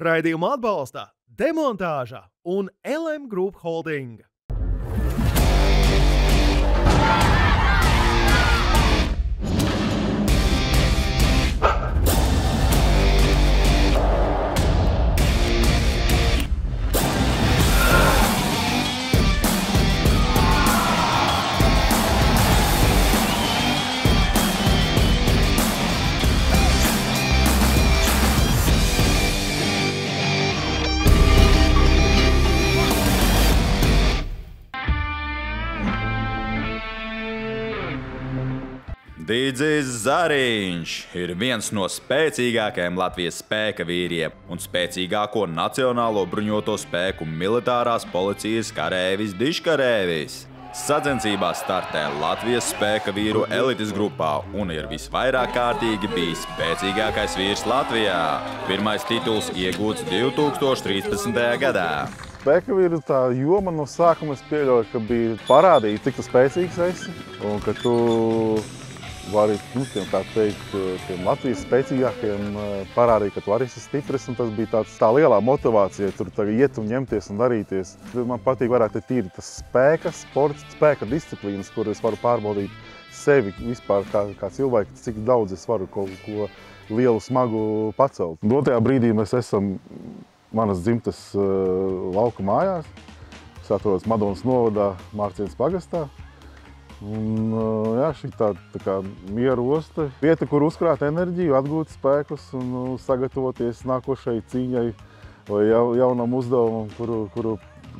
Raidījumu atbalsta Demontāža un LM Group Holding. Dīdzis Zariņš ir viens no spēcīgākajiem Latvijas spēka vīriem un spēcīgāko nacionālo bruņoto spēku militārās policijas karēvis Diškarēvis. Sacensībās startē Latvijas spēka vīru elites grupā un ir visvairāk kārtīgi bijis spēcīgākais vīrs Latvijā. Pirmais tituls iegūts 2013. gadā. Spēka vīra tā joma no sākuma es pieļauju, ka bija parādīt, cik tu spēcīgs esi un ka tu vari, tā teikt, tiem Latvijas spēcīgākiem parādīt, ka tu arī esi stiprs, un tas bija tā lielā motivācija, tur iet un ņemties un darīties. Man patīk vairāk tīri tas spēka, sports, spēka disciplīnas, kur es varu pārbaudīt sevi vispār kā cilvēku, cik daudz es varu kaut ko lielu, smagu pacelt. Dotajā brīdī mēs esam manas dzimtes lauku mājās. Es atrodas Madonas novadā, Mārcienes pagastā. Un, jā, šī tā kā miera osta, vieta, kur uzkrāt enerģiju, atgūt spēkus un sagatavoties nākošai cīņai vai jaunam uzdevumam,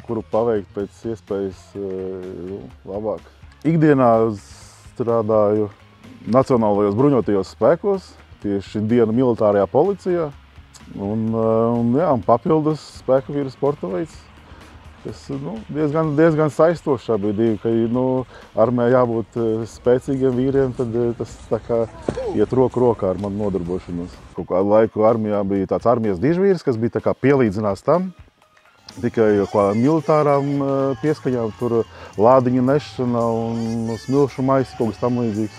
kuru paveikt pēc iespējas labāk. Ikdienā strādāju Nacionālajos bruņotajos spēkos, tieši dienu militārajā policijā un papildus spēka vīra sporta veids. Tas diezgan saistošs abi divi, ka armijā jābūt spēcīgiem vīriem, tad tas tā kā iet roku rokā ar manu nodarbošanos. Kaut kādu laiku armijā bija tāds armijas dižvīrs, kas bija tā kā pielīdzinās tam, tikai militārām pieskaņām, tur lādiņa nešana un smilšu maisi, kaut kas tam līdzīgs.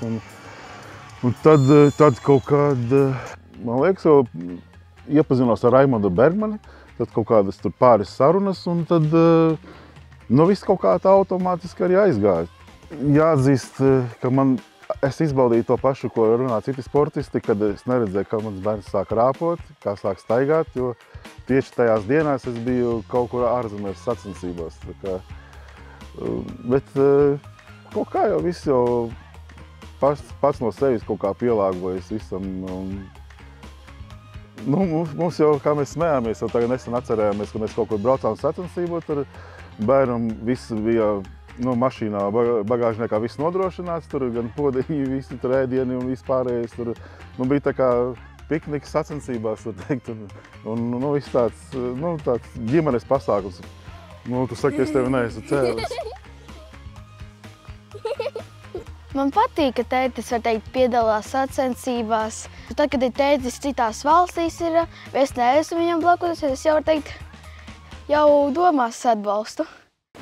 Un tad kaut kāda, man liekas, jau iepazinos ar Raimondu Bergmani. Tad kaut kādas tur pāris sarunas, un tad viss kaut kā tā automātiski arī aizgāja. Jāatzīst, ka es izbaudīju to pašu, ko runā citi sportisti, kad es neredzēju, kā mans bērns sāk rāpot, kā sāk staigāt, jo tieši tajās dienās es biju kaut kur ārzemēs sacensībās. Bet kaut kā jau viss pats no sevis kaut kā pielāgojas visam. Mums jau, kā mēs smējāmies, jau tagad nesen atcerējāmies, ka mēs kaut kur braucām sacensību, tur bērnam viss bija mašīnā, bagāžniekā viss nodrošināts, tur gan podiņi, visi tur ēdieni un vispārējais. Tur bija tā kā pikniks sacensībās, var teikt, un viss tāds ģimenes pasākums. Tu saki, es tevi neesmu cēlis. Man patīk, ka tētis, var teikt, piedalās sacensībās. Tad, kad ir tētis citās valstīs, es neesmu viņam blakus, es jau, var teikt, jau domās atbalstu.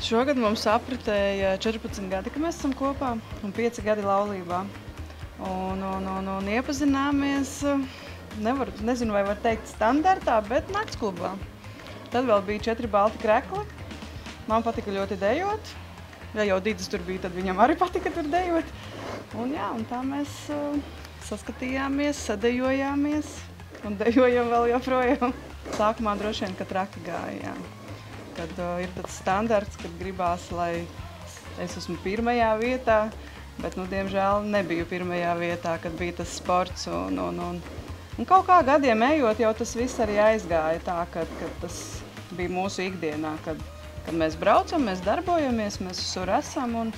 Šogad mums apritēja 14 gadi, kad mēs esam kopā, un 5 gadi laulībā. Un iepazināmies, nezinu, vai var teikt standartā, bet naktsklubā. Tad vēl bija 4 balti krekli. Man patika ļoti dejot. Ja jau Dīdzis tur bija, tad viņam arī patika tur dejot. Un tā mēs saskatījāmies, sadejojāmies un dejojam vēl joprojām. Sākumā droši vien, ka traki gāja, Kad ir tāds standarts, kad gribās, lai es esmu pirmajā vietā, bet, diemžēl, nebiju pirmajā vietā, kad bija tas sports. Un kaut kā gadiem ejot, jau tas viss arī aizgāja tā, ka tas bija mūsu ikdienā, kad mēs braucam, mēs darbojamies, mēs visur esam un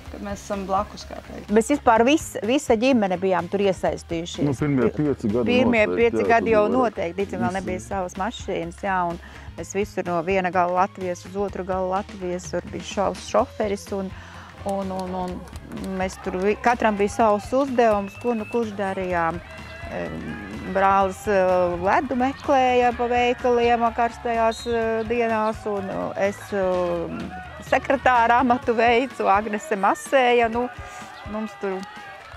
kad mēs esam blakus, kā teikt. Mēs vispār visa ģimene bijām tur iesaistījušies. Pirmie 5 gadi Pirmie 5 gadi jau noteikti, Dīdzim vēl nebija savas mašīnas, un mēs visur no viena gala Latvijas uz otru gala Latvijas, tur bija šoferis un mēs tur, katram bija savs uzdevums, ko kurš darījām. Brālis ledu meklēja pa veikaliem karstajās dienās, un es sekretāra amatu veicu, Agnese masēja. Mums tur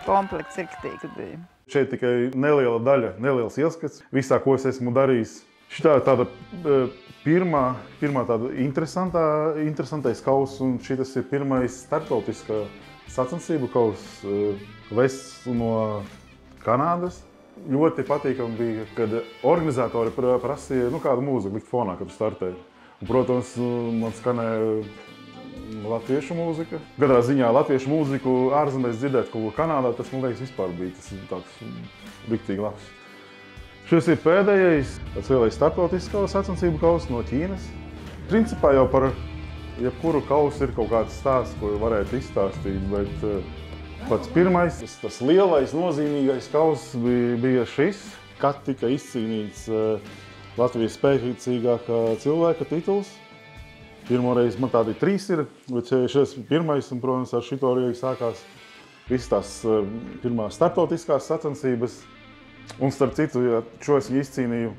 komplekts riktīgi bija. Šeit tikai neliela daļa, neliels ieskats visā, ko es esmu darījis. Šitā ir tāda pirmā tāda interesantais kauss, un šitas ir pirmais starptautiskā sacensību kauss vests no Kanādas. Ļoti patīkami bija, kad organizatori prasīja kādu mūziku likt fonā, kad tu startēji. Un, protams, man skanēja latviešu mūzika. Katrā ziņā latviešu mūziku ārzemēs dzirdēt kaut ko Kanādā, tas, man liekas, vispār bija tas tāds riktīgi labs. Šis ir pēdējais, tāds lielais starptautiskā sacensību kauss no Ķīnas. Principā jau par jebkuru kausu ir kaut kāds stāsts, ko varētu izstāstīt, bet pats pirmais, tas lielais, nozīmīgais kauss bija šis, kad tika izcīnīts Latvijas spēcīgākā cilvēka tituls. Pirmoreiz man tādi 3 ir, bet šis pirmais, un, protams, ar šito arī sākās visas tās pirmās starptautiskās sacensības. Un starp citu, šo es izcīnīju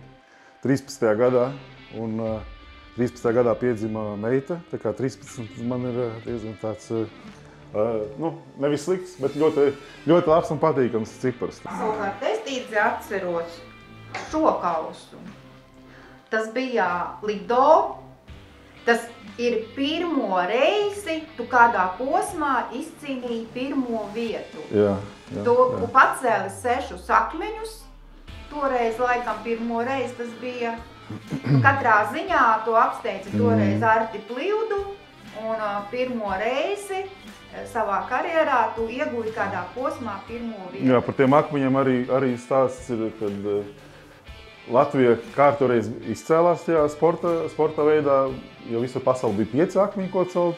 13. gadā, un 13. gadā piedzima meita, tā kā 13 man ir diezgan tāds, nevis slikts, bet ļoti labs un patīkams cipars. Savukārt es tīdzi atceros šo kausu. Tas bija Lido. Tas ir pirmo reizi, tu kādā posmā izcīnīji pirmo vietu. Jā. Tu pacēli 6 akmeņus. Toreiz, laikam, pirmo reizi tas bija. Katrā ziņā tu apsteidzi toreiz Arti Plivdu, un pirmo reizi savā karjerā tu ieguvi kādā posmā pirmo vietu. Jā, par tiem akmeņiem arī stāsts ir, kad Latvija kārtoreiz izcēlās tajā sporta veidā, jo visur pasauli bija 5 akmeņi, ko celt.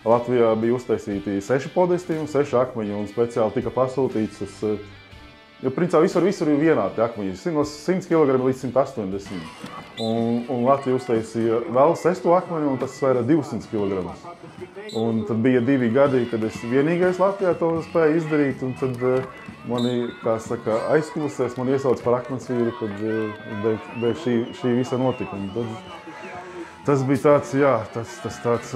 Latvijā bija uztaisīti 6 podesti un 6 akmeņi, un speciāli tika pasūtīts uz, jo principā visur ir vienādi akmeņi, no 100 kg līdz 180. Un Latvija uztaisīja vēl 6 akmeni, un tas svēra 200 kg. Un tad bija 2 gadi, kad es vienīgais Latvijā to spēju izdarīt, un tad mani, kā saka, aizkulisēs, man iesauc par akmensvīru, kad šī visa notika. Tas bija tāds, jā, tas tāds,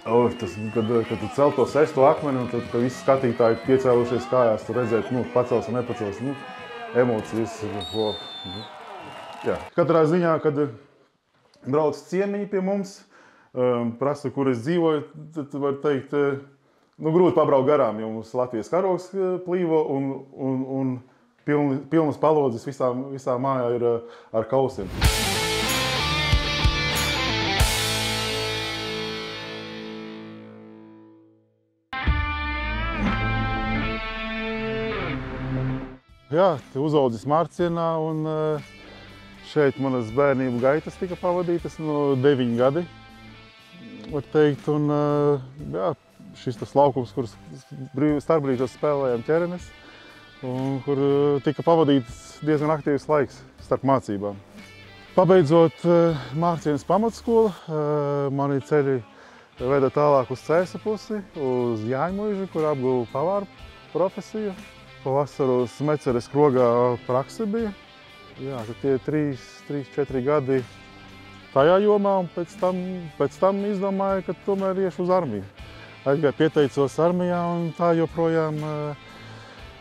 kad tu cel to 6. akmeni, un tad, kad visi skatītāji piecēlušies kājās, tu redzēt, pacels un nepacels, emocijas. Jā. Katrā ziņā, kad brauc ciemiņi pie mums, prasa, kur es dzīvoju, tad var teikt, grūti pabraukt garām, jo mums Latvijas karogs plīvo un pilnas palodzes visā mājā ir ar kausiem. Jā, uzaudzis Mārcienā, un šeit manas bērnību gaitas tika pavadītas no 9 gadi, var teikt, un jā, šis tas laukums, kur starpbrīžos spēlējām ķerenes, un kur tika pavadīts diezgan aktīvs laiks starp mācībām. Pabeidzot Mārcienas pamatskolu, mani ceļi veda tālāk uz Cēsa pusi, uz Jāņmuižu, kur apguvu pavāru profesiju. Pavasaros Meceres krogā prakse bija. Jā, tad tie 3-4 gadi tajā jomā, un pēc tam izdomāju, ka tomēr iešu uz armiju. Aizgāju pieteicos armijā, un tā joprojām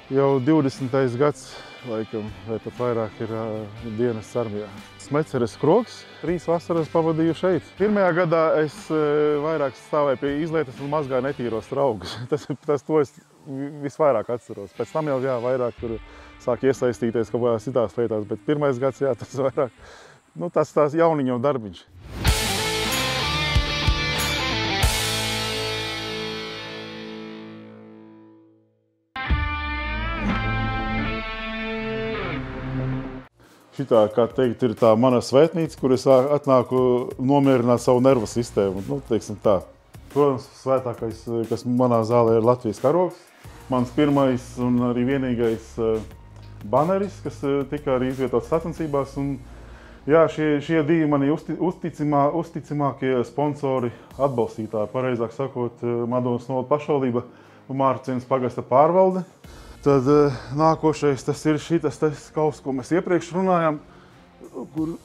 jau 20. gads, laikam, vai pat vairāk ir dienas armijā. Meceres krogs 3 vasaras pavadīju šeit. Pirmajā gadā es vairāk stāvēju pie izlietas un mazgāju netīros traukus. To es visvairāk atceros. Pēc tam jau vairāk tur sāk iesaistīties kaut kādās citās lietās, bet pirmais gads, tas vairāk, tās jauniņu darbiņš. Šitā, kā teikt, ir tā mana svētnīca, kur es atnāku nomierināt savu nervu sistēmu, teiksim tā. Protams, svētākais, kas manā zālē ir Latvijas karogs. Mans pirmais un arī vienīgais baneris, kas tika arī izvietots sacensībās. Un, jā, šie divi mani uzticamākie sponsori, atbalstītāji, pareizāk sakot, Madonas novada pašvaldība un Mārcienas pagasta pārvalde. Tad nākošais tas ir šitas kauss, ko mēs iepriekš runājām,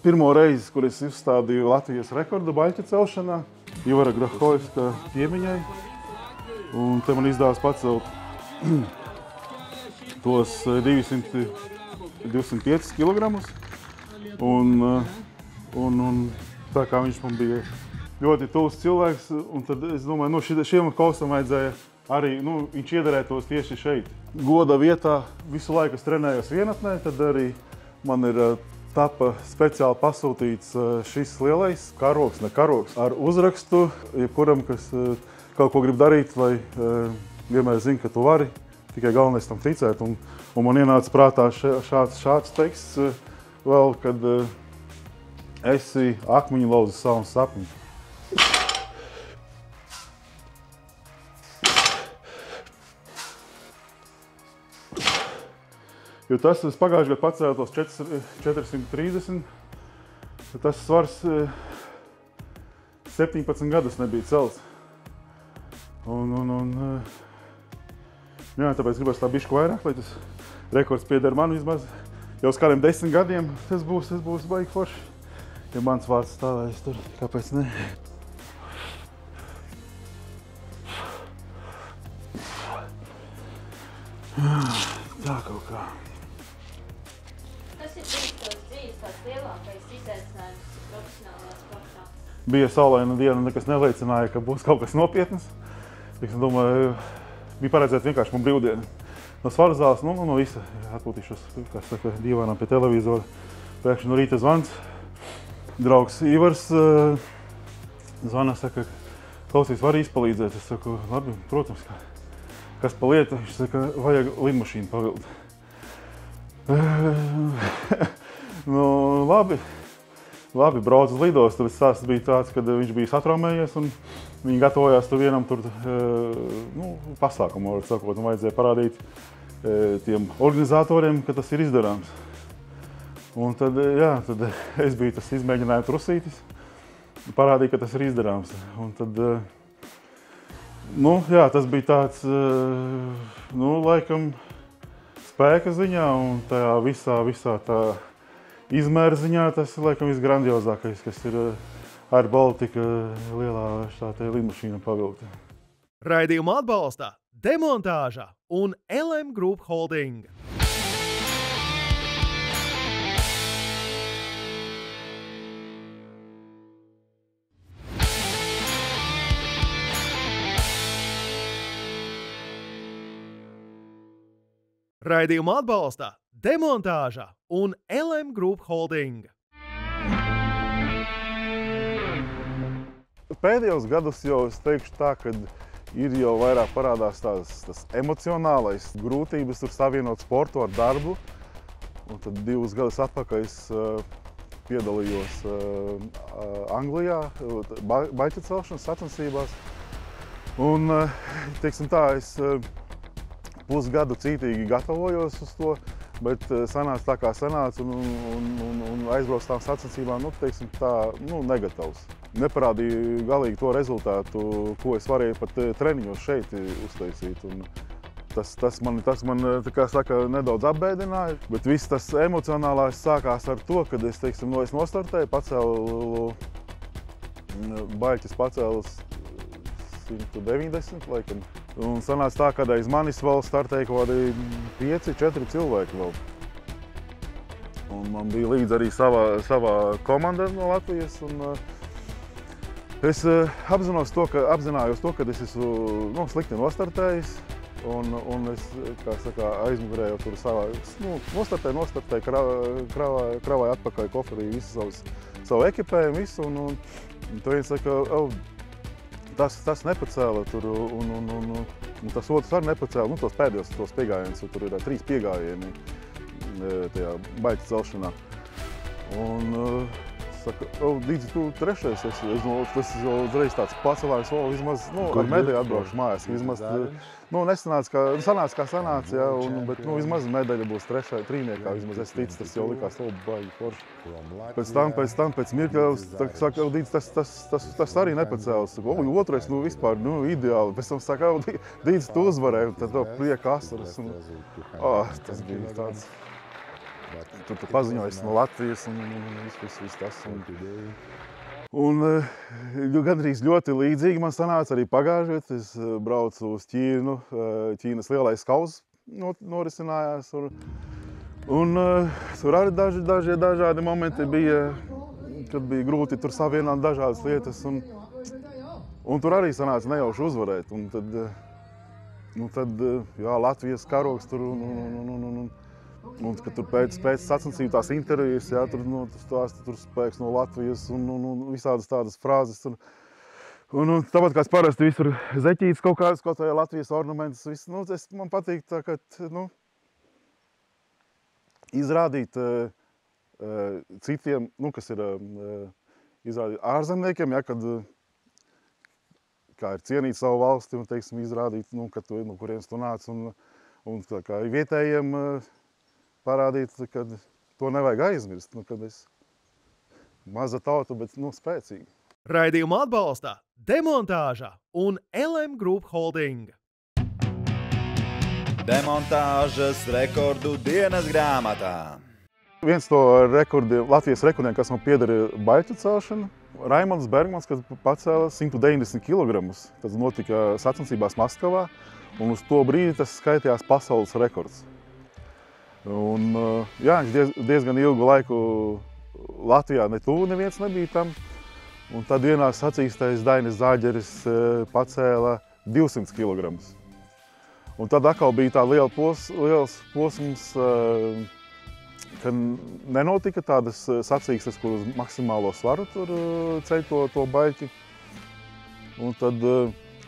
pirmo reizi, kur es uzstādīju Latvijas rekordu baļķa celšanā, Ivara Grahojevska piemiņai. Un te man izdevās pacelt tos 205 kg. Un tā kā viņš man bija ļoti tuvs cilvēks, un tad es domāju, šiem kausam vajadzēja arī, viņš iederētos tieši šeit. Goda vietā visu laiku es trenējos vienatnē, tad arī man ir tapa speciāli pasūtīts šis lielais karogs, ne karogs, ar uzrakstu, jebkuram, kas kaut ko grib darīt, lai vienmēr zina, ka tu vari, tikai galvenais tam ticēt. Un man ienāca prātā šāds teksts vēl, kad esi akmeņu lauzis savu sapņu. Jo tas pagājušajā gadā pacēla tos 430, tas svars 17 gadus nebija celts. Jā, tāpēc gribas tā bišķi vairāk, lai tas rekords pieder man vismaz. Jau uz kādiem 10 gadiem tas būs baigi forši. Ja mans vārds stāvēs tur, kāpēc ne? Tā kaut kā. Kas ir bijis tavas dzīves tāds lielākais izaicinājums profesionālajā sportā? Bija saulaina diena, nekas neliecināja, ka būs kaut kas nopietnas. Es domāju, bija paredzēts vienkārši man brīvdiena. No svaru zāles, no visa atpūtīšos, kā saka, divānām pie televizora. Pēkšņi no rīta zvans. Draugs Ivars zvana, saka, klausies, var izpalīdzēt? Es saku, labi, protams, kas pa lietu? Viņš saka, vajag lidmašīnu pavilkt. Labi, brauc uz lidostu. Tas bija tāds, kad viņš bija satraumējies un viņi gatavojās tur vienam pasākumu, var sakot, un vajadzēja parādīt tiem organizatoriem, ka tas ir izdarāms. Un tad es biju tas izmēģinājuma trusītis, parādīja, ka tas ir izdarāms. Un tad, tas bija tāds, laikam, spēka ziņā un tajā visā tā izmēra ziņā tas ir, laikam, visgrandiozākais, kas ir Air Baltica lielā štātē lidmašīna pavilkta. Raidījumu atbalsta Demontāža un LM Group Holding. Raidījumu atbalsta Demontāža un LM Group Holding. Pēdējos gadus jau es teikšu tā, ka ir jau vairāk parādās tas emocionālais grūtības tur savienot sportu ar darbu. Un tad 2 gadus atpakaļ es piedalījos Anglijā baļķa celšanas sacensībās. Un, teiksim tā, es pusgadu cītīgi gatavojos uz to, bet sanāca tā, kā sanāca un aizbraucu tām sacensībām, teiksim tā, negatavs. Neparādīju galīgi to rezultātu, ko es varēju pat treniņos šeit uztaisīt. Un tas man tā kā saka, nedaudz apbēdināja, bet viss tas emocionālais sākās ar to, kad es nostartēju, pacēlu baļķis pacēlus 190, laikam. Un sanāca tā, ka aiz manis vēl startēja kaut kādi 5-4 cilvēki vēl. Un man bija līdz arī savā komanda no Latvijas. Es apzinājos to, ka es esmu slikti nostartējis. Un es, kā saka, aizmugurēju tur savā, nostartēju, kravāju atpakaļ koferī visu savu ekipējumu, visu. Un to viens saka, tas nepacēla tur, un tas otrs arī nepacēla, tos pēdējos piegājienus, tur ir 3 piegājieni tajā baļķa celšanā. Un saka, Dīdzi, tu trešais, tas uzreiz tāds pacelājums, vismaz ar medaļu atbraukšu mājās, vismaz, sanāca kā sanāca, jā, bet vismaz medaļa būs trīniekā, vismaz es ticu, tas jau likās baigi forši. Pēc tam, pēc mirkļa, saka, Dīdzi, tas arī nepacēlas, otrais, vispār, ideāli, pēc tam saka, Dīdzi, tu uzvarēji, tad prieka asaras, tas bija tāds. Tur paziņojas no Latvijas un viss tas. Un gandrīz ļoti līdzīgi man sanāca arī pagājušajā. Es braucu uz Ķīnu, Ķīnas lielais kauzs norisinājās. Un tur arī dažādi momenti bija, kad bija grūti tur savienot dažādas lietas. Un tur arī sanāca nejauši uzvarēt. Un tad jā, Latvijas karogs tur un kad tur pēc sacensību tās intervijas, jā, tur spēks no Latvijas un visādas tādas frāzes. Un tāpat kāds parasti visur zeķītes kaut kādas, kaut vai Latvijas ornamentus, viss. Man patīk tā, ka, izrādīt citiem, kas ir izrādīt ārzemniekiem, ja, kad kā ir cienīt savu valsti un, teiksim, izrādīt, ka tu, no kurienes tu nāc un tā kā vietējiem parādīt, ka to nevajag aizmirst, kad es maza tauta, bet, spēcīga. Raidījumu atbalsta Demontāža un LM Group Holding. Demontāžas rekordu dienas grāmatā. Viens no Latvijas rekordiem, kas man pieder, ir baļķu celšana. Raimonds Bergmans, kad pacēla 190 kg. Tas notika sacensībās Maskavā, un uz to brīdi tas skaitījās pasaules rekords. Un, jā, viņš diezgan ilgu laiku Latvijā netuvu neviens nebija tam. Un tad vienā sacīkstais Dainis Zāģeris pacēla 200 kg. Un tad atkal bija tā liels posms, ka nenotika tādas sacīkstes, kur uz maksimālo svaru tur ceļ to baļķi. Un tad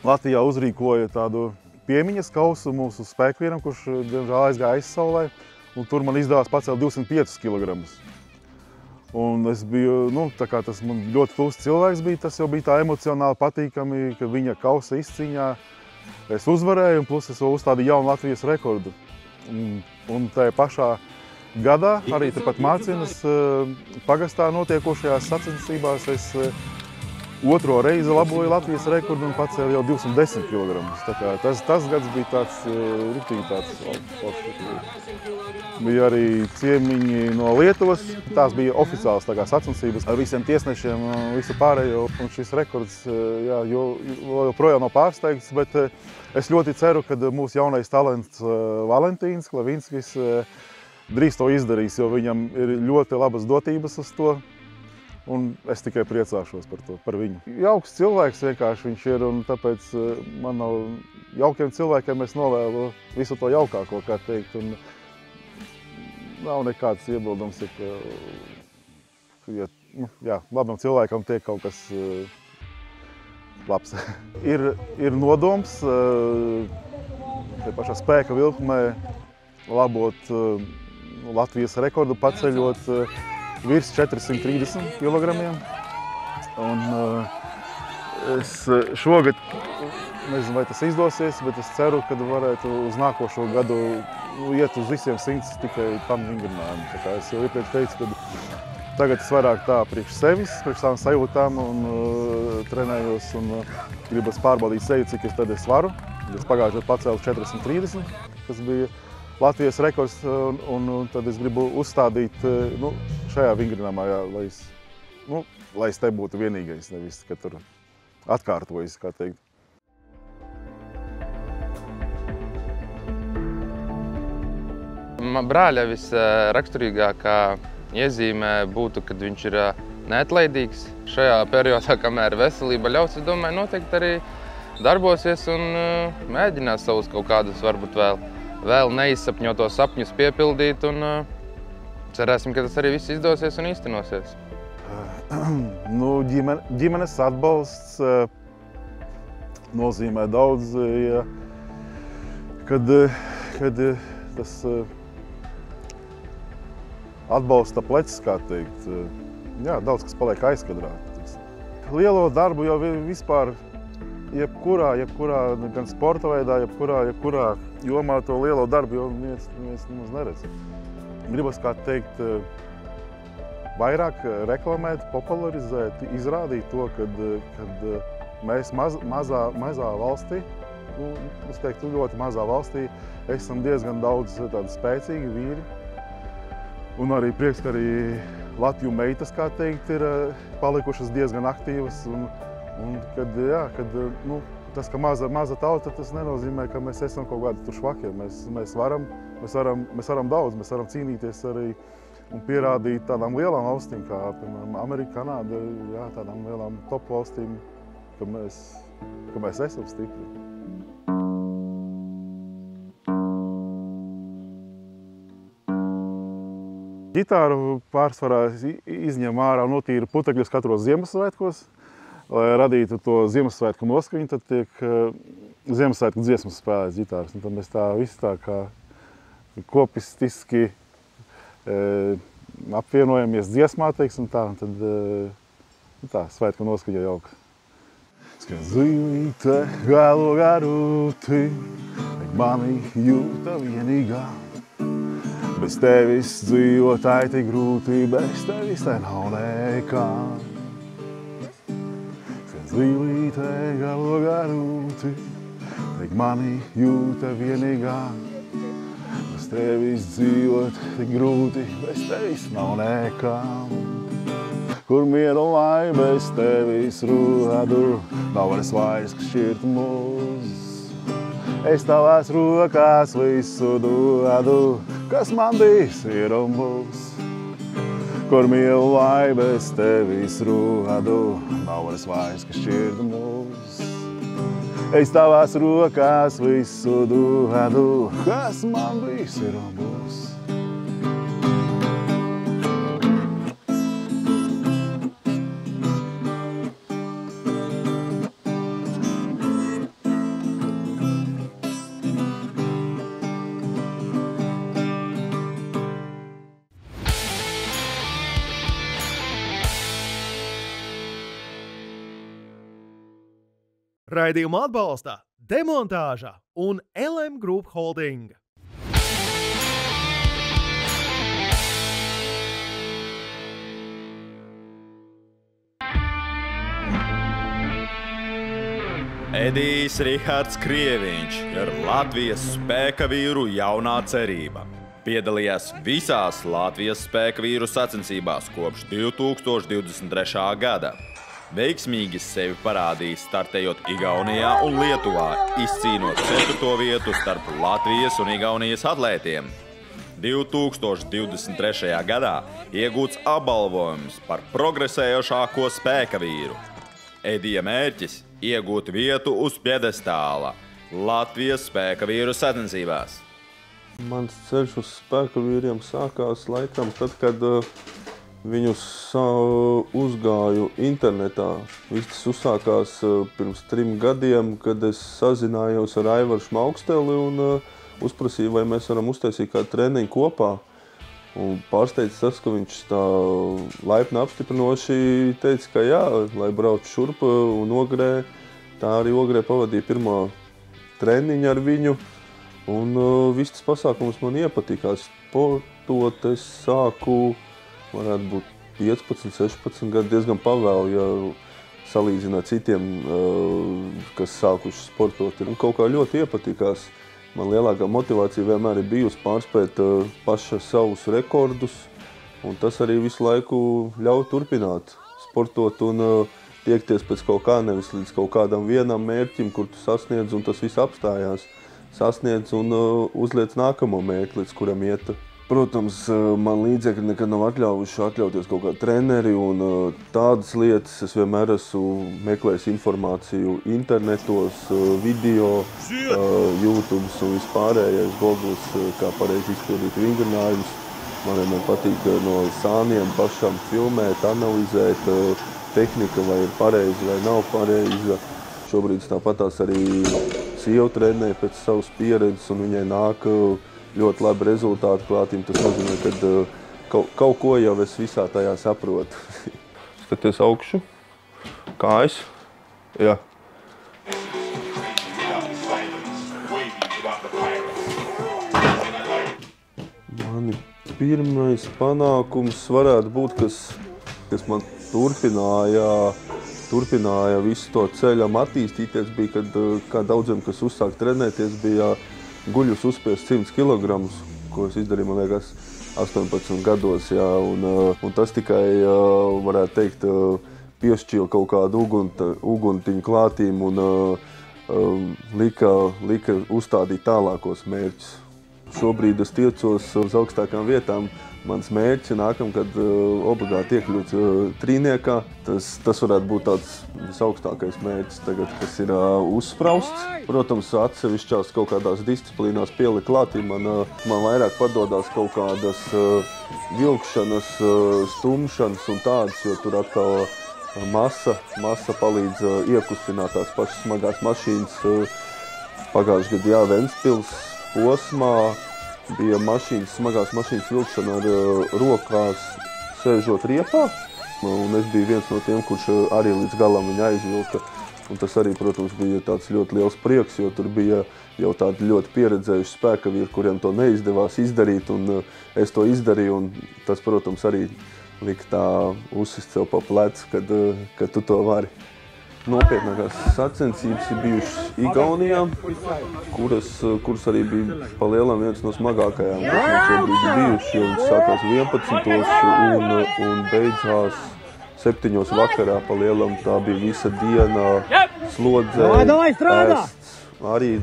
Latvijā uzrīkoja tādu piemiņas kausu mūsu spēkvieram, kurš, diemžēl, aizgāja aizsaulē. Un tur man izdevās pacelt 205 kg. Un es biju, tā kā tas man ļoti tuvs cilvēks bija, tas jau bija tā emocionāli patīkami, ka viņa kausa izcīņā es uzvarēju, un plus es vēl uzstādīju jaunu Latvijas rekordu. Un tajā pašā gadā, arī tepat Mācienas pagastā notiekošajās sacensībās, es otro reizi laboju Latvijas rekordu un pacēlu jau 210 kg. Tā kā tas gads bija tāds riktīgi tāds. Bija arī ciemiņi no Lietuvas. Tās bija oficiāls sacensības ar visiem tiesnešiem un visu pārējo. Un šis rekords joprojām nav pārsteigts, bet es ļoti ceru, ka mūsu jaunais talents Valentīns Klavinskis drīz to izdarīs, jo viņam ir ļoti labas dotības uz to. Un es tikai priecāšos par viņu. Jauks cilvēks vienkārši viņš ir, un tāpēc man nav jaukiem cilvēkiem es novēlu visu to jaukāko, kā teikt. Un nav nekāds iebildums, ja labam cilvēkam tiek kaut kas labs. Ir nodoms te pašā spēka vilkmē labot Latvijas rekordu, paceļot virs 430 kg. Un es šogad, nezinu, vai tas izdosies, bet es ceru, ka varētu uz nākošo gadu iet uz visiem 100 tikai tam vingrinājumu. Tā kā es jau iepriekš teicu, ka tagad es vairāk tā priekš sevis, priekš savām sajūtām un trenējos un gribas pārbaudīt sevi, cik es varu. Es pagājušajā gadā pacēlu 430, kas bija Latvijas rekords, un tad es gribu uzstādīt šajā vingrinājumā, lai es te būtu vienīgais, nevis, ka tur atkārtojas, kā teikt. Brāļa visraksturīgākā iezīme būtu, kad viņš ir neatlaidīgs. Šajā periodā, kamēr veselība ļaus, es domāju, noteikti arī darbosies un mēģinās savus kaut kādus varbūt vēl neizsapņotos sapņus piepildīt, un cerēsim, ka tas arī viss izdosies un īstenosies. Ģimenes atbalsts nozīmē daudz, kad tas atbalsta plecs, kā teikt. Jā, daudz kas paliek aizkadrā. Lielo darbu jau vispār jebkurā, gan sporta veidā, jebkurā jomā to lielo darbu jau neviens nemaz neredz. Gribas, kā teikt, vairāk reklamēt, popularizēt, izrādīt to, kad mēs mazā valstī, es teiktu, ļoti mazā valstī, esam diezgan daudz tādi spēcīgi vīri. Un arī prieks, ka arī Latviju meitas, kā teikt, ir palikušas diezgan aktīvas. Un kad tas, ka maza tauta, tas nenozīmē, ka mēs esam kaut kādi tur švakie. Mēs varam mēs varam daudz, mēs varam cīnīties arī un pierādīt tādām lielām valstīm, kā, piemēram, Amerika, Kanāda, jā, tādām lielām top valstīm, ka mēs esam stipri. Ģitāru pārsvarā izņem ārā un notīra putekļus katros Ziemassvētkos. Lai radītu to Ziemassvētku noskaņu, tad tiek Ziemassvētku dziesmas spēlēts ģitāras. Un tad mēs tā visi tā kā kopistiski apvienojamies dziesmā, teiksim tā, un tad tā, svētku noskaņa jauka. Skan zīlīte galo garūti, mani jūta vienīgā. Bez tevis dzīvot aiti grūti, bez tevis te nav nekā. Skan zīlīte galo garūti, mani jūta vienīgā. Bez tevis dzīvot tik grūti, bez tevis nav nekā. Kur mieru lai bez tevis rūdu, nav vairs šķirt mūs. Es tavās rokās visu dodu, kas man bijis ir un būs. Kur mieru lai bez tevis rūdu, nav vairs šķirt mūs. Es tavās rokās visu dodu, kas man bijis ir un būs. Raidījumu atbalsta Demontāža un LM Group Holding. Edijs Rihards Krieviņš ir Latvijas spēka vīru jaunā cerība. Piedalījās visās Latvijas spēka vīru sacensībās kopš 2023. gada. Veiksmīgi sevi parādījis startējot Igaunijā un Lietuvā, izcīnot 4. vietu starp Latvijas un Igaunijas atlētiem. 2023. gadā iegūts apbalvojums par progresējošāko spēka vīru. Edija mērķis – iegūt vietu uz pjedestāla Latvijas spēka vīru sacensībās. Mans ceļš uz spēka vīriem sākās laikam tad, kad viņus uzgāju internetā. Viss tas uzsākās pirms 3 gadiem, kad es sazinājos ar Aivaru Šmauksteli un uzprasīju, vai mēs varam uztaisīt kādu treniņu kopā. Un pārsteidz tas, ka viņš tā laipni apstiprinoši teica, ka jā, lai brauc šurp un Ogrē. Tā arī Ogrē pavadīja pirmo treniņu ar viņu. Un viss tas pasākums man iepatikās. Sportot es sāku varētu būt 15, 16 gadi, diezgan pavēlu, ja salīdzināt citiem, kas sākuši sportot. Un kaut kā ļoti iepatikās. Man lielākā motivācija vienmēr ir bijusi pārspēt paša savus rekordus, un tas arī visu laiku ļauj turpināt sportot un tiekties pēc kaut kā, nevis līdz kaut kādam vienam mērķim, kur tu sasniedz, un tas viss apstājās. Sasniedz un uzliec nākamo mērķi, līdz kuram iet. Protams, man līdzekļi nekad nav atļaujuši atļauties kaut kādu treneri un tādas lietas. Es vienmēr esmu meklējis informāciju internetos, video, YouTube un vispārējais Googles, kā pareizi izpildīt vingrinājumus. Man vienmēr patīk no sāniem pašam filmēt, analizēt tehnika, vai ir pareizi vai nav pareiza. Šobrīd tāpatās arī sieva trenē pēc savas pieredzes un viņai nāk ļoti labi rezultāti klātīm. Tas nozīmē, ka kaut ko jau es visā tajā saprotu. Skaties augšu, kājas. Jā. Mani pirmais panākums varētu būt, kas man turpināja visu to ceļam attīstīties, bija, kad kā daudziem, kas uzsāk trenēties, bija guļus uzspiest 100 kg, ko es izdarīju, man liekas, 18 gados. Jā, un tas tikai, varētu teikt, piešķīla kaut kādu uguntiņu klātīm un lika uzstādīt tālākos mērķus. Šobrīd es tiecos uz augstākām vietām. Mans mērķis ir nākamgad obligāti iekļūt trīniekā. Tas varētu būt tāds visaugstākais mērķis tagad, kas ir uzsprausts. Protams, atsevišķās kaut kādās disciplīnās pielikt klāt, man vairāk padodās kaut kādas vilkšanas, stumšanas un tādas, jo tur atkal masa palīdz iekustināt tās pašas smagās mašīnas. Pagājušajā gadā Ventspils posmā bija smagās mašīnas vilkšana ar rokās sēžot riepā. Un es biju viens no tiem, kurš arī līdz galam viņa aizvilka. Un tas arī, protams, bija tāds ļoti liels prieks, jo tur bija jau tādi ļoti pieredzējuši spēkavīri, kuriem to neizdevās izdarīt. Un es to izdarīju, un tas, protams, arī lika tā uzsist sev pa plecu, kad tu to vari. Nopietnākās sacensības ir bijušas Igaunijā, kuras arī bija pa lielam viens no smagākajām, kas man šobrīd ir bijuši, jo viņas sākās 11. un beidzās 7. vakarā pa lielam. Tā bija visa diena slodzē, ēsts. Arī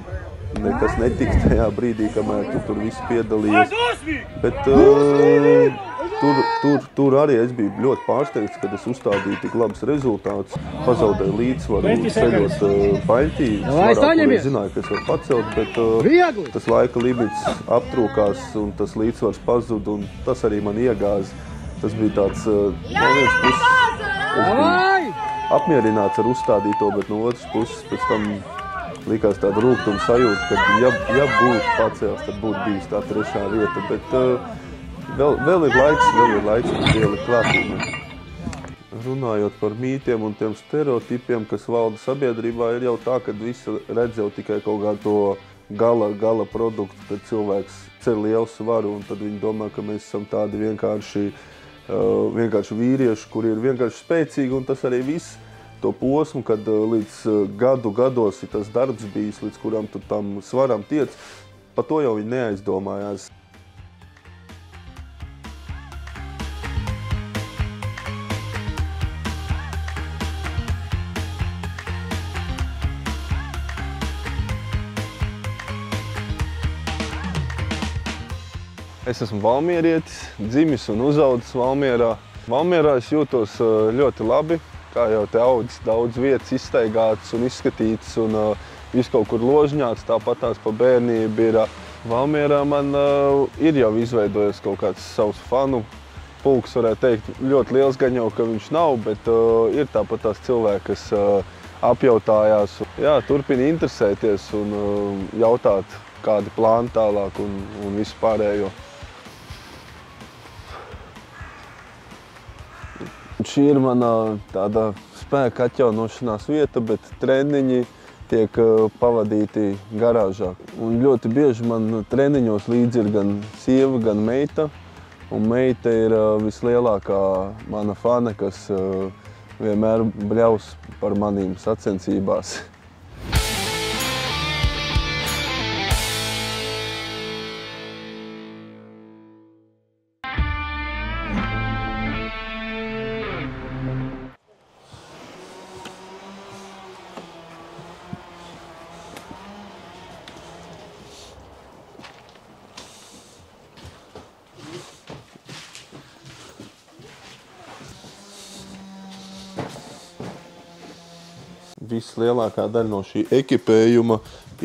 nekas netika tajā brīdī, kamēr tu tur viss piedalījies. Bet tur arī es biju ļoti pārsteigts, kad es uzstādīju tik labus rezultātus. Pazaudēju līdzsvaru ceļot paļķī. Es zināju, ka es varu pacelt, bet tas laika limits aptrūkās un tas līdzsvars pazud, un tas arī man iegāza. Tas bija tāds, no vienas puses, es biju apmierināts ar uzstādīto, bet no otras puses pēc tam likās tāda rūgtuma sajūta, ka ja būtu pacēls, tad būtu bijis tā 3. vieta, bet vēl ir laiks, kad ielikt klātībā. Runājot par mītiem un tiem stereotipiem, kas valda sabiedrībā, ir jau tā, ka visi redz jau tikai kaut kādu to gala produktu, kad cilvēks ceļ lielu svaru, un tad viņi domā, ka mēs esam tādi vienkārši vīrieši, kuri ir vienkārši spēcīgi, un tas arī viss. To posmu, kad līdz gados ir tas darbs bijis, līdz kuram tu tam svaram tiec, par to jau viņi neaizdomājās. Es esmu valmierietis, dzimis un uzaudzis Valmierā. Valmierā es jūtos ļoti labi. Kā jau te audzis daudz vietas izstaigātas un izskatītas un viss kaut kur ložņāts, tāpat tās pa bērnību ir. Valmierā man ir jau izveidojies kaut kāds savs fanu pulks, varētu teikt, ļoti liels gan jau, ka viņš nav, bet ir tāpat tās cilvēki, kas apjautājās. Jā, turpina interesēties un jautāt, kādi plāni tālāk un visu pārējo. Šī ir mana tāda spēka atjaunošanās vieta, bet treniņi tiek pavadīti garāžā. Un ļoti bieži man treniņos līdzi ir gan sieva, gan meita. Un meita ir vislielākā mana fane, kas vienmēr bļaus par manīm sacensībās. Vislielākā daļa no šī ekipējuma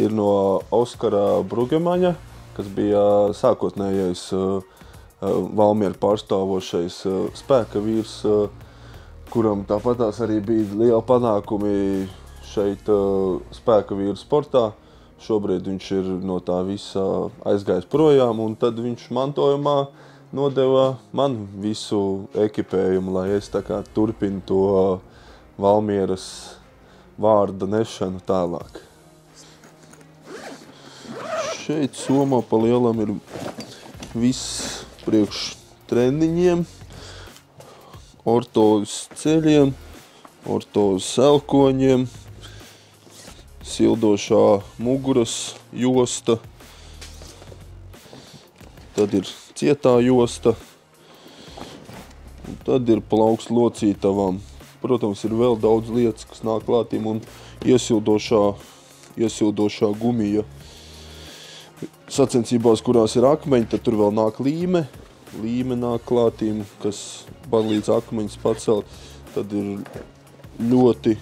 ir no Oskara Brugemaņa, kas bija sākotnējais Valmieru pārstāvošais spēka vīrs, kuram tāpatās arī bija liela panākumi šeit spēka vīru sportā. Šobrīd viņš ir no tā visa aizgājis projām, un tad viņš mantojumā nodeva man visu ekipējumu, lai es tā kā turpinu to Valmieras vārda nešanu tālāk. Šeit somā pa lielam ir viss priekš treniņiem, ortozes ceļiem, ortozes elkoņiem, sildošā muguras josta, tad ir cietā josta, un tad ir plaukst locītavām. Protams, ir vēl daudz lietas, kas nāk klātīm, un iesildošā gumija. sacensībās, kurās ir akmeņi, tad tur vēl nāk līme. Līme nāk klātīm, kas palīdz akmeņus pacelt. Tad ir ļoti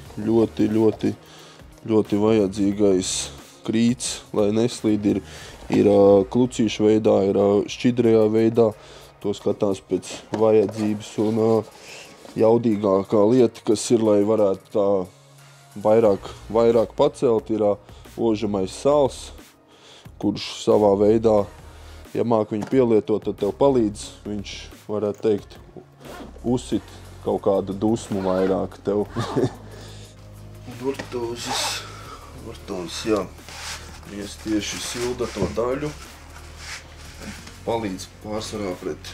vajadzīgais krīts, lai neslīd. Ir klucīšu veidā, ir šķidrajā veidā. To skatās pēc vajadzības. Un jaudīgākā lieta, kas ir, lai varētu tā vairāk pacelt, ir ožamais sāls, kurš savā veidā, ja māk viņu pielietot, tad tev palīdz. Viņš, varētu teikt, uzsit kaut kādu dusmu vairāk tev. Vortozes, jā. Mēs tieši silda to daļu. Palīdz pārsvarā pret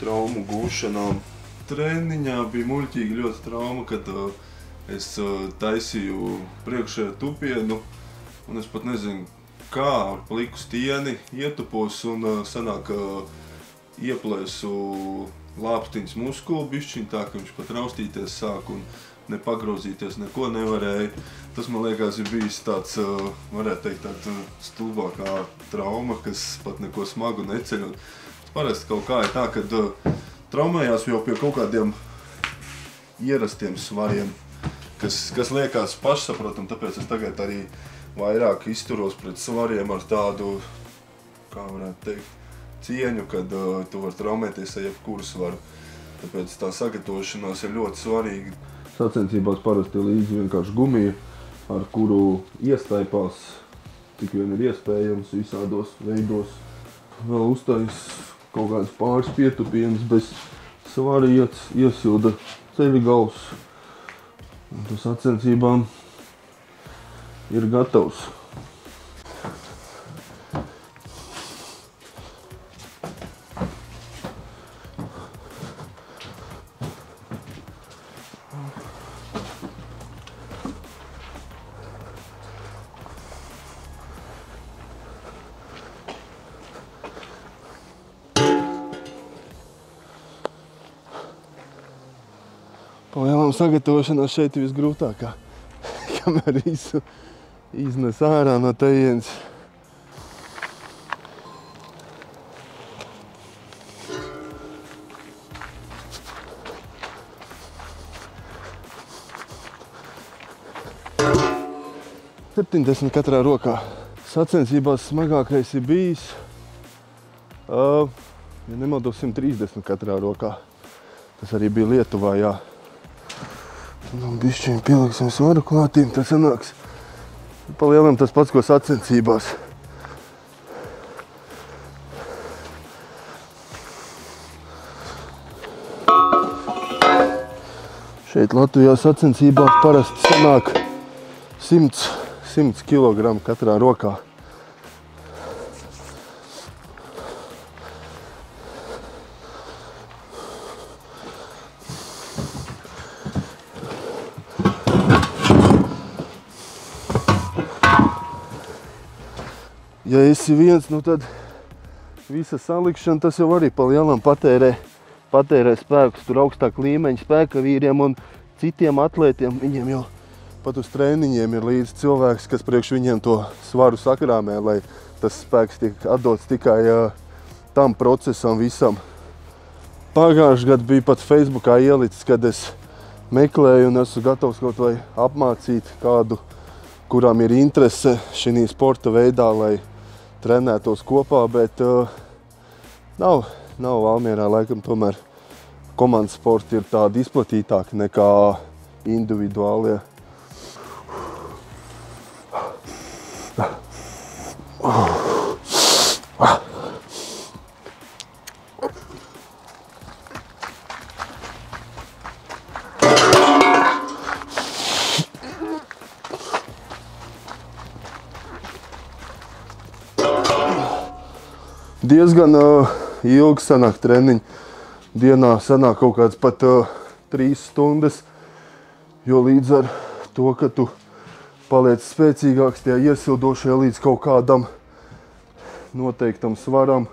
traumu gūšanām. Treniņā bija muļķīgi ļoti trauma, kad es taisīju priekšējo tupienu, un es pat nezinu, kā ar pliku stieni ietupos un sanāk ieplēsu lāpstiņas muskulu bišķiņ tā, ka viņš pat raustīties sāk un ne pagrozīties, neko nevarēja. Tas, man liekas, ir bijis tāds, varētu teikt, tāda stulbākā trauma, kas pat neko smagu neceļ. Parasti kaut kā ir tā, kad traumējās jau pie kaut kādiem ierastiem svariem, kas liekas pašsaprotam, tāpēc es tagad arī vairāk izturos pret svariem ar tādu, kā varētu teikt, cieņu, kad tu vari traumēties ar jebkuru svaru. Tāpēc tā sagatavošanās ir ļoti svarīga. Sacensībās parasti ir līdzi vienkārši gumija, ar kuru iestaipās, cik vien ir iespējams visādos veidos. Vēl uztais kaut kāds pāris pietupienas bez svara iesilda ceļa gals. Un tas sacensībām ir gatavs. Palielam sagatavošanās šeit ir visgrūtākā, kamēr visu iznes ārā no tejienes. $70 katrā rokā. Sacensībās smagākais ir bijis, ja nemaldos, 130 katrā rokā. Tas arī bija Lietuvā, jā. Nu, bišķiņ pieliksim svaru klātīm, tad sanāks palielam tas pats, ko sacensībās. Šeit Latvijā sacensībās parasti sanāk 100 kg katrā rokā. Ja esi viens, nu tad visa salikšana, tas jau arī palielam patērē spēkus. Tur augstāk līmeņa spēka vīriem un citiem atlētiem. Viņiem jau pat uz treniņiem ir līdz cilvēks, kas priekš viņiem to svaru sakrāmē, lai tas spēks tiek atdots tikai tam procesam visam. Pagājušajā gadā bija pat Facebookā ielicis, kad es meklēju un esmu gatavs kaut vai apmācīt kādu, kurām ir interese šī sporta veidā, lai trenētos kopā, bet nav Valmierā, laikam tomēr komandas sporti ir tādi izplatītāki nekā individuālie. Diezgan ilgi sanāk treniņi. Dienā sanāk kaut kāds pat 3 stundas, jo līdz ar to, ka tu paliec spēcīgāks tajā iesildošajā līdz kaut kādam noteiktam svaram,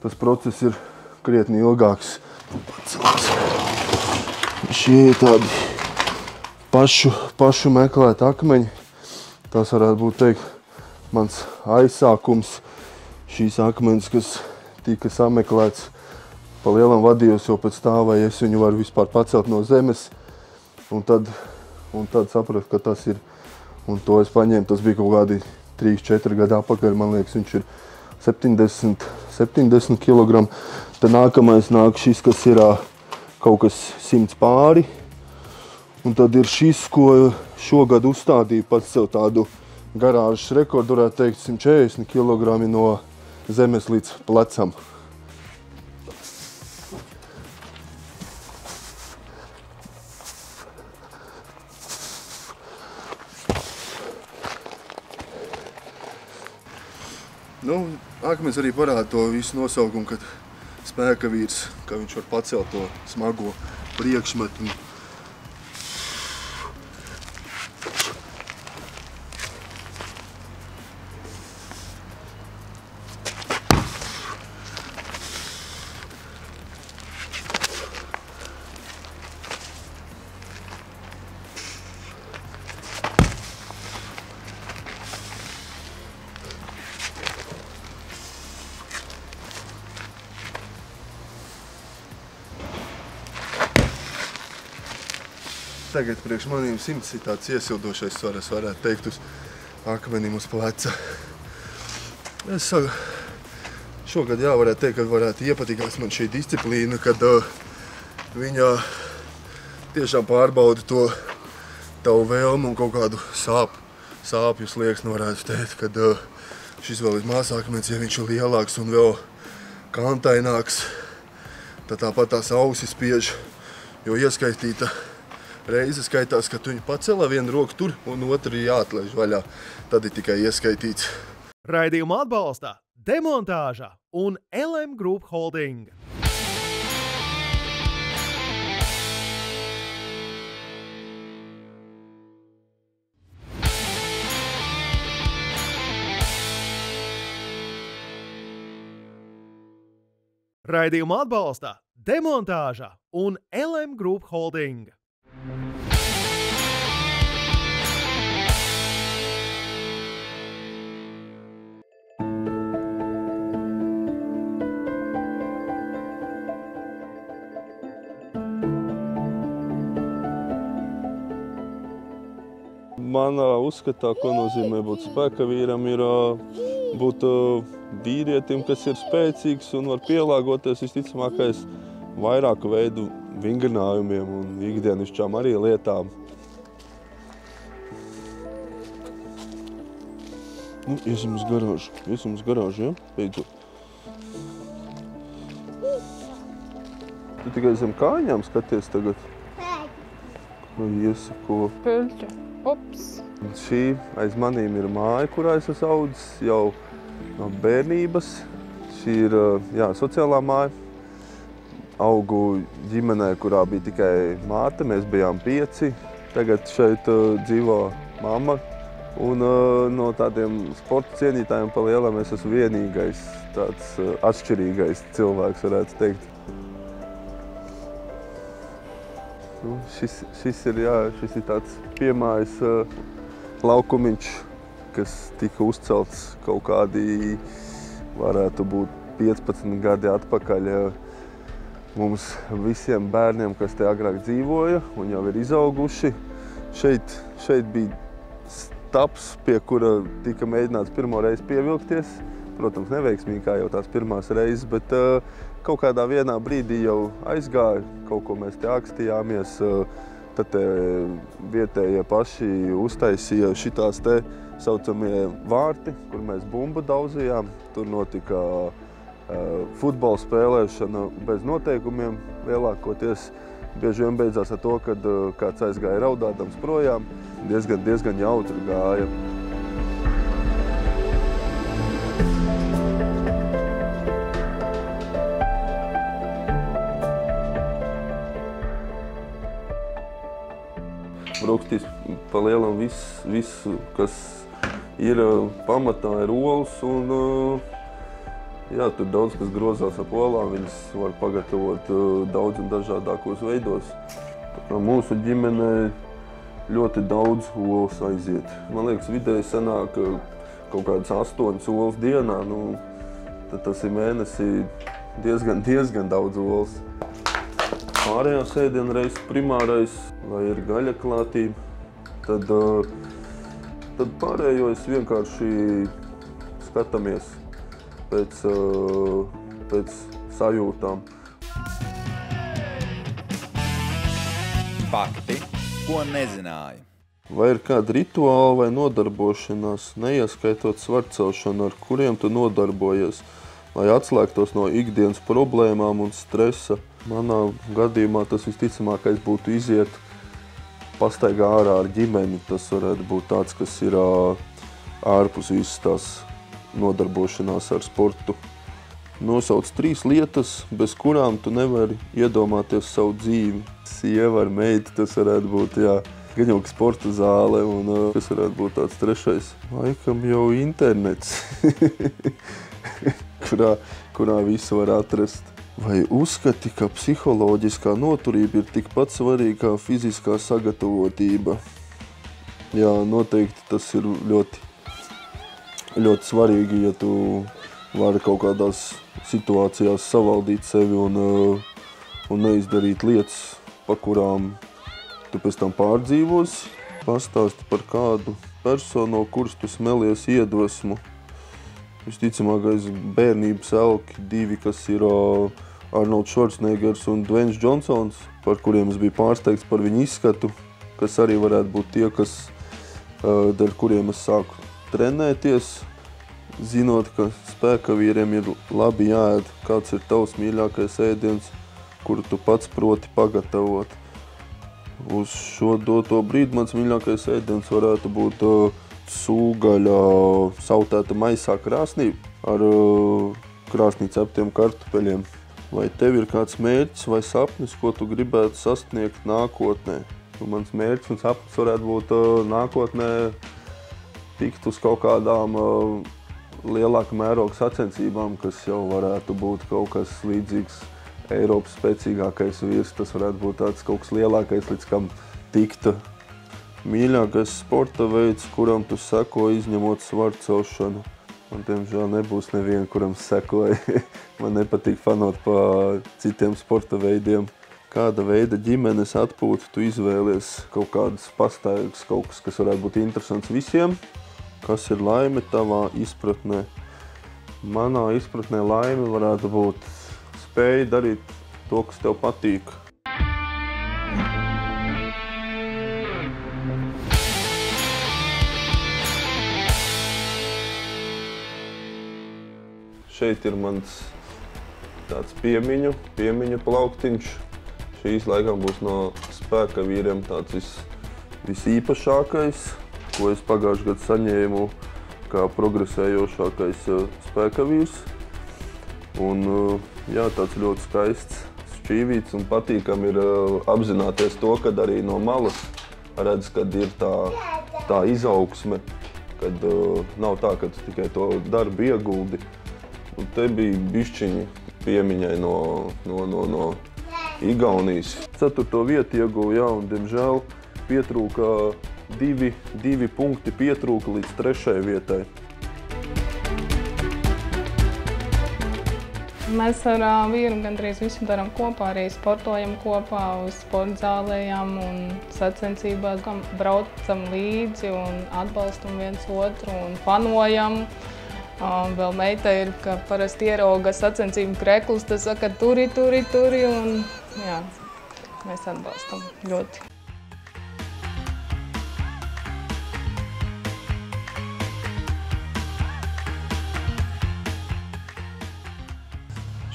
tas process ir krietni ilgāks. Šie ir tādi pašu meklēt akmeņi. Tas varētu būt teikt mans aizsākums. Šīs akmens, kas tika sameklēts, pa lielam vadījos jau pēc tā, vai es viņu varu vispār pacelt no zemes. Un tad sapratu, ka tas ir. Un to es paņēmu, tas bija kaut kādi 3-4 gadi atpakaļ, man liekas, viņš ir 70 kg. Tad nākamais nāk šis, kas ir kaut kas 100 pāri. Un tad ir šis, ko šogad uzstādīju pats sev tādu garāžas rekordu, varētu teikt, 140 kg no zemes līdz plecam. Akmens arī parāda to visu nosaukumu, kad spēka vīrs, ka viņš var pacelt to smago priekšmetu. Tagad priekš manīm 100 ir tāds iesildošais svaras, varētu teikt, uz akmenim uz pleca. Es šogad varētu teikt, ka varētu iepatīkās man šī disciplīna, kad viņa tiešām pārbauda to tavu vēlmu un kaut kādu sāpju slieksni, varētu teikt, kad šis vēl ir mazākmens, ja viņš ir lielāks un vēl kantaināks, tad tāpat tās ausis spiež, jo ieskaitīta reize skaitās, ka tu viņu pacelā vienu roku tur un otru jāatlaiž vaļā. Tad ir tikai ieskaitīts. Raidījumu atbalsta Demontāža un LM Group Holding. Raidījumu atbalsta Demontāža un LM Group Holding. Manā uzskatā, ko nozīmē būt spēka vīram, ir būt vīrietim, kas ir spēcīgs un var pielāgoties visticamākais vairāku veidu vingrinājumiem un ikdienišķām arī lietām. Iesim uz garāžu, ja? Beidzot. Tu tikai zem kājām skaties tagad? Iesako. Peļķa. Ups. Šī aiz manīm ir māja, kurā es esmu audzis jau no bērnības. Šī ir sociālā māja. Augu ģimenē, kurā bija tikai māte, mēs bijām 5. Tagad šeit dzīvo mamma. Un no tādiem sporta cienītājiem pa lielam es esmu vienīgais, tāds atšķirīgais cilvēks, varētu teikt. Šis ir tāds piemājas laukumiņš, kas tika uzcelts kaut kādi, varētu būt 15 gadi atpakaļ mums visiem bērniem, kas te agrāk dzīvoja un jau ir izauguši. Šeit bija taps, pie kura tika mēģināts pirmo reizi pievilkties. Protams, neveiksmīgi kā jau tās pirmās reizes, bet kaut kādā vienā brīdī jau aizgāja, kaut ko mēs te akstījāmies, tad vietējie paši uztaisīja šitās te saucamie vārti, kur mēs bumbu daudzījām. Tur notika futbola spēlēšana bez noteikumiem lielākoties. Bieži vien beidzās ar to, kad kāds aizgāja raudādams projām, diezgan jautri gāja. Brokstīs pa lielam visu, kas ir pamatā, ir olas un tur daudz kas grozās ap olām, viņas var pagatavot daudz un dažādākos veidos. Tā kā mūsu ģimenē ļoti daudz olas aiziet. Man liekas, vidēji sanāk kaut kādas 8 olas dienā, nu, tad tas ir mēnesī diezgan daudz olas. Pārējās ēdienreizes primārais, vai ir gaļa klātība, tad pārējo es vienkārši skatāmies pēc sajūtām. Fakti, ko nezināju. Vai ir kāda rituāla vai nodarbošanās, neieskaitot svarcelšanu, ar kuriem tu nodarbojies, lai atslēgtos no ikdienas problēmām un stresa? Manā gadījumā tas visticamākais būtu iziet pastaigā ārā ar ģimeni. Tas varētu būt tāds, kas ir ārpus visas tās nodarbošanās ar sportu. Nosauc 3 lietas, bez kurām tu nevari iedomāties savu dzīvi. Sieva ar meitu, tas varētu būt, gan jau sporta zāle, un kas varētu būt tāds 3. Laikam jau internets, kurā visu var atrast. Vai uzskati, ka psiholoģiskā noturība ir tikpat svarīga kā fiziskā sagatavotība? Jā, noteikti tas ir ļoti svarīgi, ja tu vari kaut kādās situācijās savaldīt sevi un neizdarīt lietas, pa kurām tu pēc tam pārdzīvosi. Pastāsti par kādu personu, no kuras tu smelies iedvesmu. Visticamākais bērnības elki, 2, kas ir Arnolds Schwarzeneggers un Dwayne Johnsons, par kuriem es biju pārsteigts par viņu izskatu, kas arī varētu būt tie, dēļ kuriem es sāku trenēties. Zinot, ka spēkavīriem ir labi jāēd, kāds ir tavs mīļākais ēdiens, kuru tu pats proti pagatavot. Uz šo doto brīdi mans mīļākais ēdiens varētu būt sūgaļa sautēta maisā krāsnī ar krāsnī ceptiem kartupeļiem. Vai tev ir kāds mērķis vai sapnis, ko tu gribētu sasniegt nākotnē? Mans mērķis un sapnis varētu būt nākotnē tikt uz kaut kādām lielāka mēroga sacensībām, kas jau varētu būt kaut kas līdzīgs Eiropas spēcīgākais vīrs. Tas varētu būt tāds kaut kas lielākais, līdz kam tikta. Mīļākais sporta veids, kuram tu seko, izņemot svarcelšanu. Man, diemžēl, nebūs neviena, kuram sekoja. Man nepatīk fanot pa citiem sporta veidiem. Kāda veida ģimenes atpūtu tu izvēlies? Kaut kādas pastaigas, kaut kas varētu būt interesants visiem. Kas ir laime tavā izpratnē? Manā izpratnē laime varētu būt spēja darīt to, kas tev patīk. Šeit ir mans tāds piemiņu plauktiņš. Šīs laikam būs no spēkavīriem tāds visīpašākais, ko es pagājušajā gadā saņēmu kā progresējošākais spēkavīrs. Un, tāds ļoti skaists, šķīvīts un patīkam ir apzināties to, kad arī no malas redz, kad ir tā izaugsme, kad nav tā, ka tu tikai to darbu ieguldi. Un te bija bišķiņi piemiņai no Igaunijas. 4. vietu ieguva, un diemžēl pietrūka 2 punkti pietrūka līdz 3. vietai. Mēs ar vīru gandrīz visu darām kopā, arī sportojam kopā uz sporta zālējām un sacensībās. Braucam līdzi un atbalstam viens otru un fanojam. Vēl meita ir, ka parasti ierauga sacensību kreklus, tas saka turi, un jā, mēs atbalstam ļoti.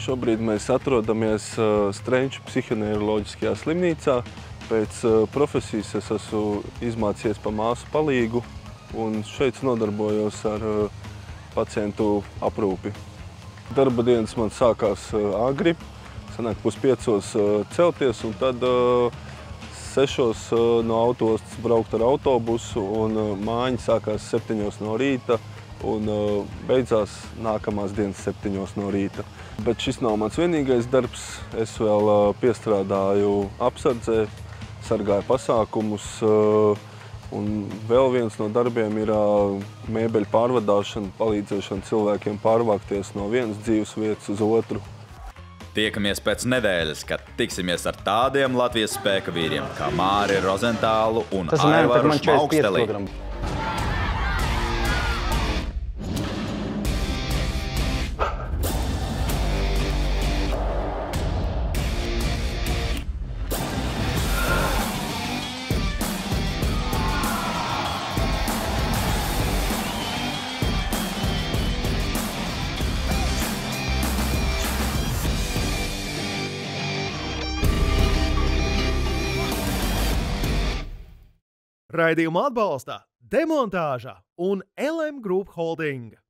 Šobrīd mēs atrodamies Strenču psihoneiroloģiskajā slimnīcā. Pēc profesijas es esmu izmācījies pa māsu palīgu un šeit nodarbojos ar pacientu aprūpi. Darba dienas man sākās agri, sanāk 4:30 celties un tad 6 no autostas braukt ar autobusu un mājiņa sākās 7 no rīta un beidzās nākamās dienas 7 no rīta. Bet šis nav mans vienīgais darbs. Es vēl piestrādāju apsardzē, sargāju pasākumus, Un vēl viens no darbiem ir mēbeļu pārvadāšana, palīdzēšana cilvēkiem pārvākties no vienas dzīves vietas uz otru. Tiekamies pēc nedēļas, kad tiksimies ar tādiem Latvijas spēka vīriem kā Māri Rozentālu un Aivaru Šmauksteli. Raidījumu atbalsta Demontāža un LM Group Holding.